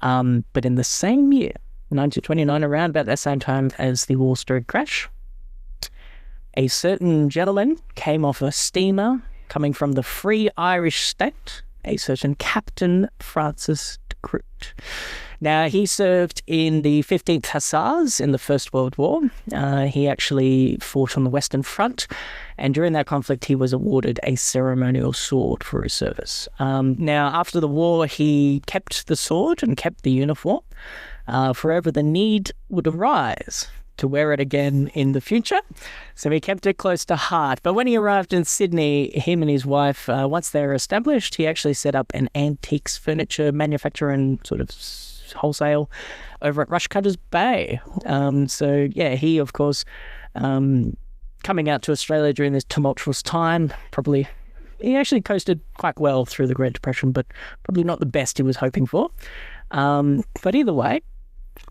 But in the same year, 1929, around about that same time as the Wall Street crash, a certain gentleman came off a steamer coming from the Free Irish State, a certain Captain Francis de Groot. Now, he served in the 15th Hussars in the First World War. He actually fought on the Western Front, and during that conflict, he was awarded a ceremonial sword for his service. Now, after the war, he kept the sword and kept the uniform. Forever the need would arise to wear it again in the future. So he kept it close to heart. But when he arrived in Sydney, him and his wife, once they were established, he actually set up an antiques furniture manufacturer and sort of wholesale over at Rushcutters Bay. So yeah, he, of course, coming out to Australia during this tumultuous time, he actually coasted quite well through the Great Depression, but probably not the best he was hoping for. But either way,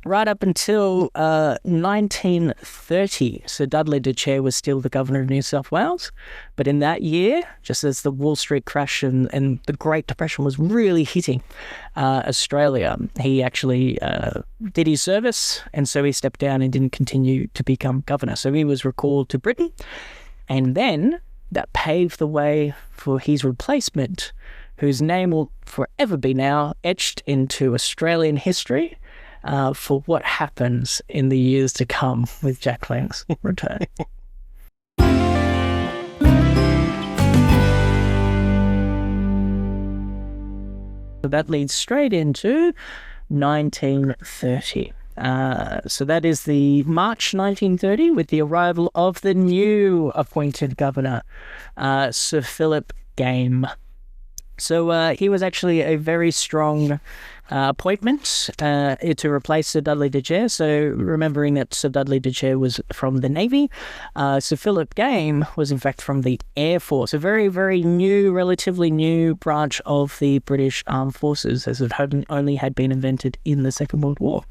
right up until 1930, Sir Dudley de Chair was still the Governor of New South Wales. But in that year, just as the Wall Street crash and the Great Depression was really hitting Australia, he actually did his service, and so he stepped down and didn't continue to become Governor. So he was recalled to Britain, and then that paved the way for his replacement, whose name will forever be now etched into Australian history, for what happens in the years to come with Jack Lang's return. So that leads straight into 1930. So that is the March 1930 with the arrival of the new appointed governor, Sir Philip Game. So he was actually a very strong appointment to replace Sir Dudley de Chair. So remembering that Sir Dudley de Chair was from the Navy, Sir Philip Game was in fact from the Air Force, a very, very new, relatively new branch of the British Armed Forces, as it only had been invented in the Second World War.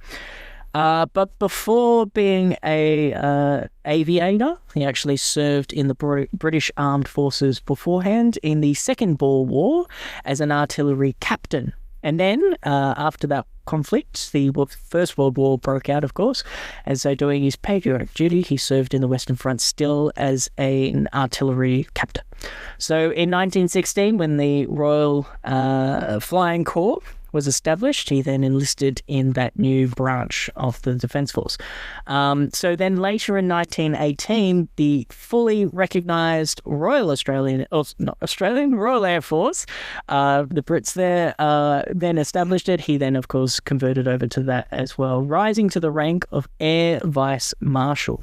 But before being a aviator, he actually served in the British Armed Forces beforehand in the Second Boer War as an artillery captain. And then, after that conflict, the First World War broke out, of course, and so doing his patriotic duty, he served in the Western Front still as an artillery captain. So in 1916, when the Royal Flying Corps was established, he then enlisted in that new branch of the Defence Force. So then later in 1918, the fully recognised Royal Air Force, the Brits there then established it. He then, of course, converted over to that as well, rising to the rank of Air Vice Marshal.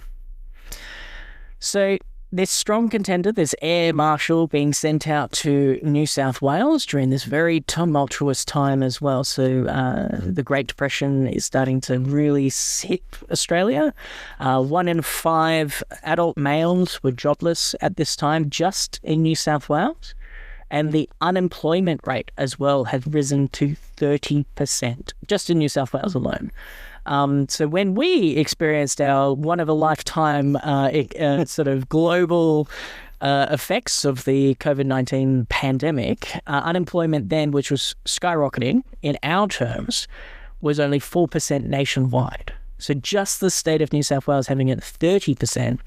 So this strong contender, this Air Marshal, being sent out to New South Wales during this very tumultuous time as well. So the Great Depression is starting to really hit Australia. 1 in 5 adult males were jobless at this time just in New South Wales. And the unemployment rate as well had risen to 30% just in New South Wales alone. So when we experienced our one-of-a-lifetime sort of global effects of the COVID-19 pandemic, unemployment then, which was skyrocketing in our terms, was only 4% nationwide. So just the state of New South Wales having it 30%,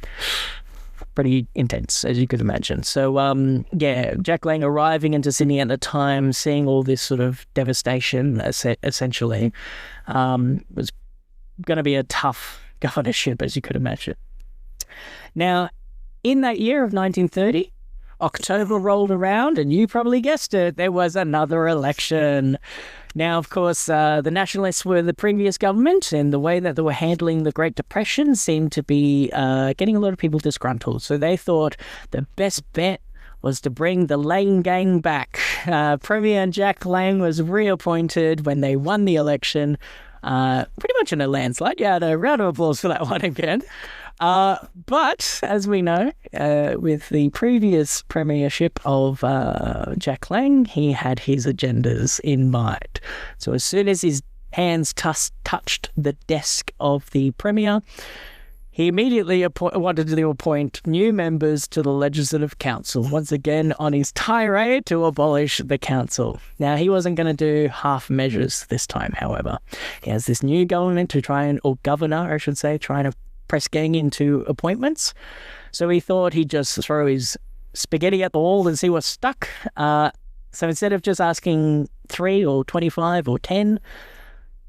pretty intense, as you could imagine. So, Jack Lang arriving into Sydney at the time, seeing all this sort of devastation, essentially, was going to be a tough governorship, as you could imagine. Now, in that year of 1930, October rolled around, and you probably guessed it, there was another election. Now, of course, the Nationalists were the previous government, and the way that they were handling the Great Depression seemed to be getting a lot of people disgruntled. So they thought the best bet was to bring the Lang gang back. Premier Jack Lang was reappointed when they won the election, pretty much in a landslide. Yeah, a round of applause for that one again. But, as we know, with the previous premiership of Jack Lang, he had his agendas in mind. So as soon as his hands touched the desk of the premier, he immediately wanted to appoint new members to the Legislative Council, once again on his tirade to abolish the council. Now, he wasn't going to do half measures this time, however. He has this new government or governor, I should say, trying to press gang into appointments. So he thought he'd just throw his spaghetti at the wall and see what stuck. So instead of just asking 3 or 25 or 10,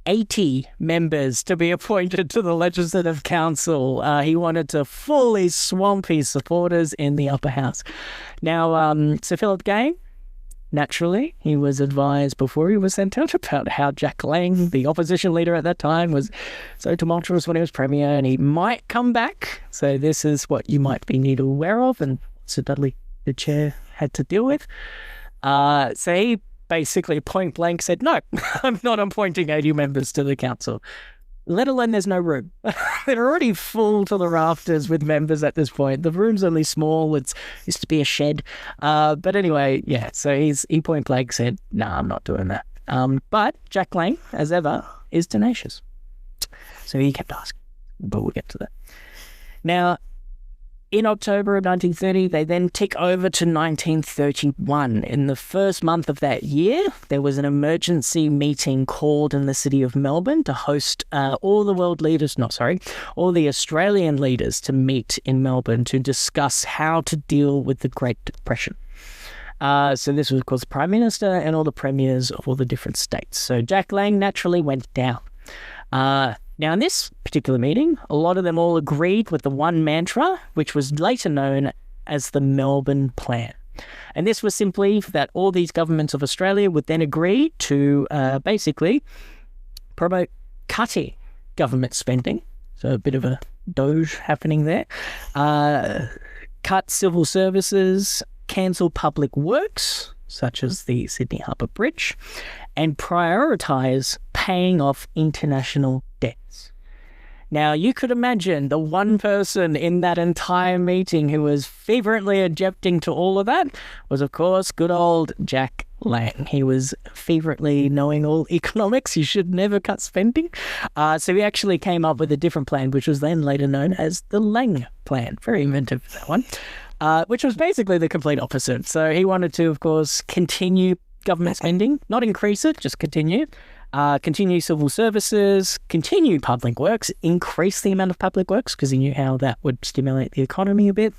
80 members to be appointed to the Legislative Council. He wanted to fully swamp his supporters in the upper house. Now, Sir Philip Gay, naturally, he was advised before he was sent out about how Jack Lang, the opposition leader at that time, was so tumultuous when he was Premier, and he might come back. So this is what you might be need aware of, and Sir Dudley, the chair, had to deal with. So he basically point blank said, no, I'm not appointing 80 members to the council, let alone there's no room. They're already full to the rafters with members at this point. The room's only small. It used to be a shed. But anyway, yeah, so he point blank said, no, I'm not doing that. But Jack Lang, as ever, is tenacious. So he kept asking, but we'll get to that. Now, in October of 1930, they then tick over to 1931. In the first month of that year, there was an emergency meeting called in the city of Melbourne to host all the Australian leaders to meet in Melbourne to discuss how to deal with the Great Depression. So this was, of course, the Prime Minister and all the premiers of all the different states. So Jack Lang naturally went down. Now, in this particular meeting, a lot of them all agreed with the one mantra, which was later known as the Melbourne Plan. And this was simply that all these governments of Australia would then agree to basically promote cutting government spending. So a bit of a doge happening there. Cut civil services, cancel public works, such as the Sydney Harbour Bridge, and prioritise paying off international debts. Now, you could imagine the one person in that entire meeting who was fervently objecting to all of that was, of course, good old Jack Lang. He was fervently knowing all economics. You should never cut spending. So he actually came up with a different plan, which was then later known as the Lang Plan. Very inventive, that one. Which was basically the complete opposite. So he wanted to, of course, continue government spending, not increase it, just continue. Continue civil services, continue public works, increase the amount of public works because he knew how that would stimulate the economy a bit.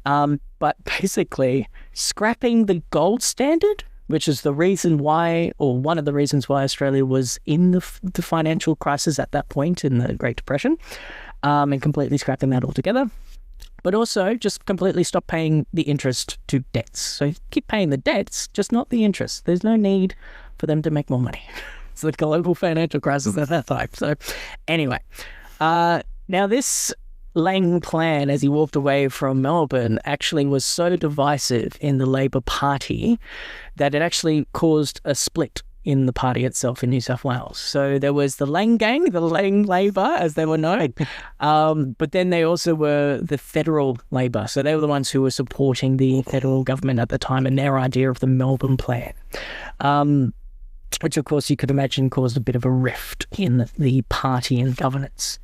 But basically, scrapping the gold standard, which is the reason why, or one of the reasons why Australia was in the financial crisis at that point in the Great Depression, and completely scrapping that altogether. But also just completely stop paying the interest to debts. So keep paying the debts, just not the interest. There's no need for them to make more money. It's the global financial crisis at that time. So anyway, now this Lang plan, as he walked away from Melbourne, actually was so divisive in the Labor Party that it actually caused a split in the party itself in New South Wales. So there was the Lang Gang, the Lang Labor, as they were known, but then they also were the Federal Labor. So they were the ones who were supporting the federal government at the time and their idea of the Melbourne Plan, which, of course, you could imagine caused a bit of a rift in the party and governance.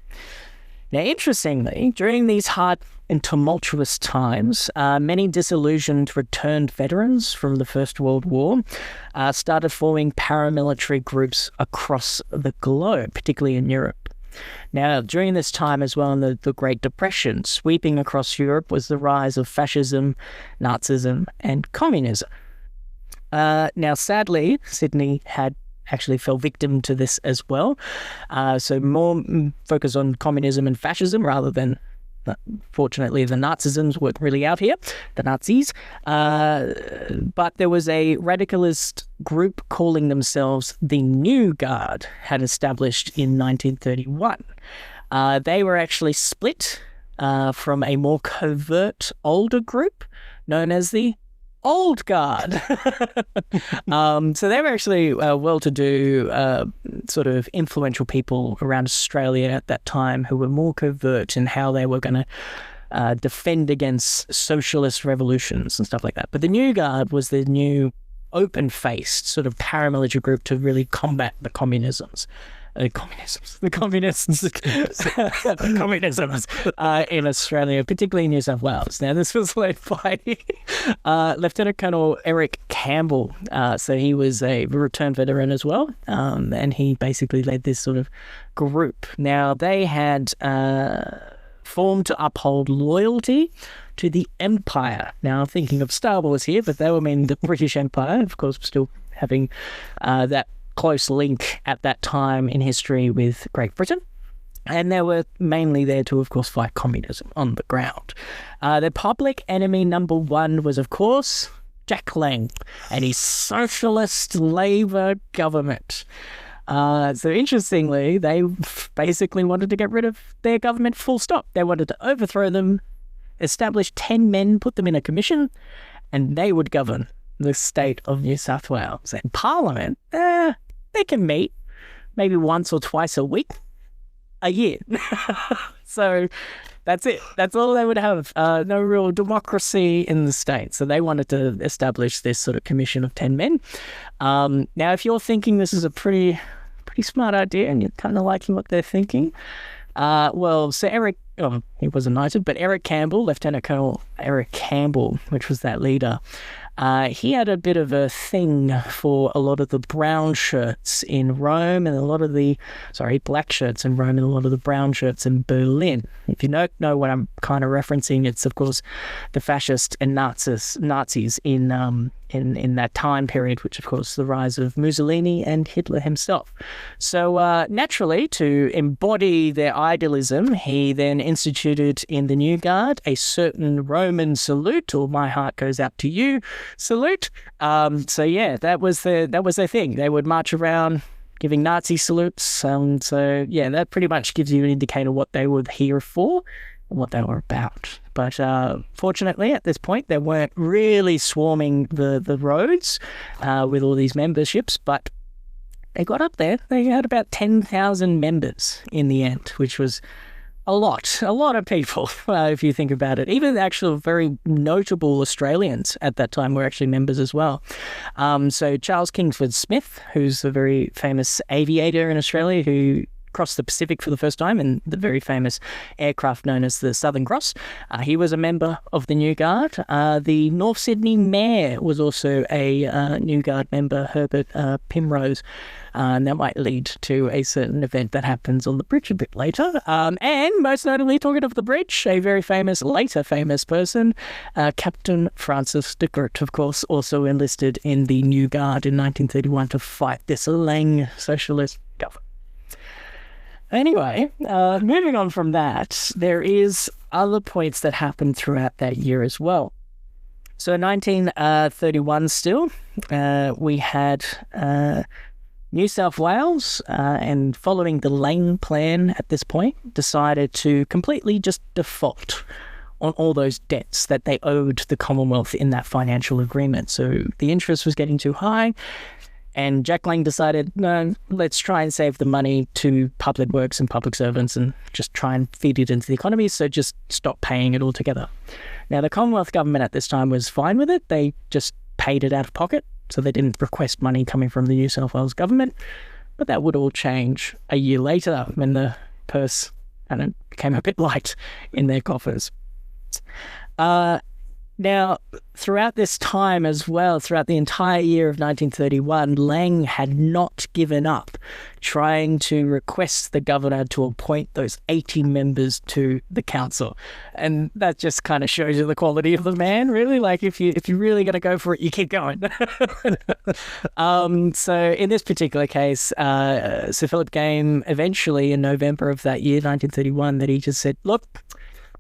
Now, interestingly, during these hard and tumultuous times, many disillusioned returned veterans from the First World War started forming paramilitary groups across the globe, particularly in Europe. Now, during this time as well, in the Great Depression, sweeping across Europe was the rise of fascism, Nazism, and communism. Now, sadly, Sydney had actually fell victim to this as well. So more focus on communism and fascism rather than, fortunately, the Nazisms weren't really out here, the Nazis. But there was a radicalist group calling themselves the New Guard, had established in 1931. They were actually split from a more covert older group known as the Old Guard. So they were actually well-to-do, sort of influential people around Australia at that time who were more covert in how they were going to defend against socialist revolutions and stuff like that. But the New Guard was the new open-faced sort of paramilitary group to really combat the communisms in Australia, particularly in New South Wales. Now, this was led by Lieutenant Colonel Eric Campbell. So he was a returned veteran as well, and he basically led this sort of group. Now, they had formed to uphold loyalty to the Empire. Now, I'm thinking of Star Wars here, but they were meaning the British Empire, of course, still having that close link at that time in history with Great Britain. And they were mainly there to, of course, fight communism on the ground. Their public enemy number one was, of course, Jack Lang and his socialist Labour government. So interestingly, they basically wanted to get rid of their government full stop. They wanted to overthrow them, establish 10 men, put them in a commission, and they would govern the state of New South Wales. And Parliament, they can meet maybe once or twice a week, a year. So that's it. That's all they would have. No real democracy in the state. So they wanted to establish this sort of commission of 10 men. Now, if you're thinking this is a pretty smart idea and you're kind of liking what they're thinking, well, so Eric, he wasn't knighted, but Eric Campbell, Lieutenant Colonel Eric Campbell, which was that leader, he had a bit of a thing for a lot of the brown shirts in Rome and black shirts in Rome and a lot of the brown shirts in Berlin. If you don't know what I'm kind of referencing, it's, of course, the fascists and Nazis in that time period, which, of course, the rise of Mussolini and Hitler himself. So naturally, to embody their idealism, he then instituted in the New Guard a certain Roman salute, or "My heart goes out to you" salute. So yeah, that was their thing. They would march around giving Nazi salutes. So yeah, that pretty much gives you an indicator what they were here for and what they were about. But fortunately, at this point, they weren't really swarming the roads with all these memberships, but they got up there. They had about 10,000 members in the end, which was a lot of people, if you think about it. Even the actual very notable Australians at that time were actually members as well. So Charles Kingsford Smith, who's a very famous aviator in Australia who crossed the Pacific for the first time in the very famous aircraft known as the Southern Cross. He was a member of the New Guard. The North Sydney Mayor was also a New Guard member, Herbert Primrose. And that might lead to a certain event that happens on the bridge a bit later. And most notably, talking of the bridge, a very later famous person, Captain Francis de Groot, of course, also enlisted in the New Guard in 1931 to fight this Lang socialist government. Anyway, moving on from that, there is other points that happened throughout that year as well. So in 1931 still, we had New South Wales, and following the Lang plan at this point, decided to completely just default on all those debts that they owed the Commonwealth in that financial agreement. So the interest was getting too high. And Jack Lang decided, no, let's try and save the money to public works and public servants and just try and feed it into the economy, so just stop paying it altogether. Now, the Commonwealth government at this time was fine with it. They just paid it out of pocket, so they didn't request money coming from the New South Wales government. But that would all change a year later when the purse became a bit light in their coffers. Now, throughout this time as well, throughout the entire year of 1931, Lang had not given up trying to request the governor to appoint those 80 members to the council. And that just kind of shows you the quality of the man, really. Like, if you're really going to go for it, you keep going. So in this particular case, Sir Philip Game eventually in November of that year, 1931, that he just said, look,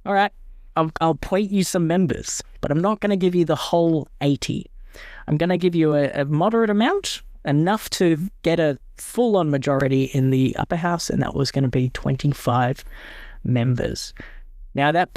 all right, I'll appoint you some members, but I'm not going to give you the whole 80. I'm going to give you a moderate amount, enough to get a full-on majority in the upper house, and that was going to be 25 members. Now, that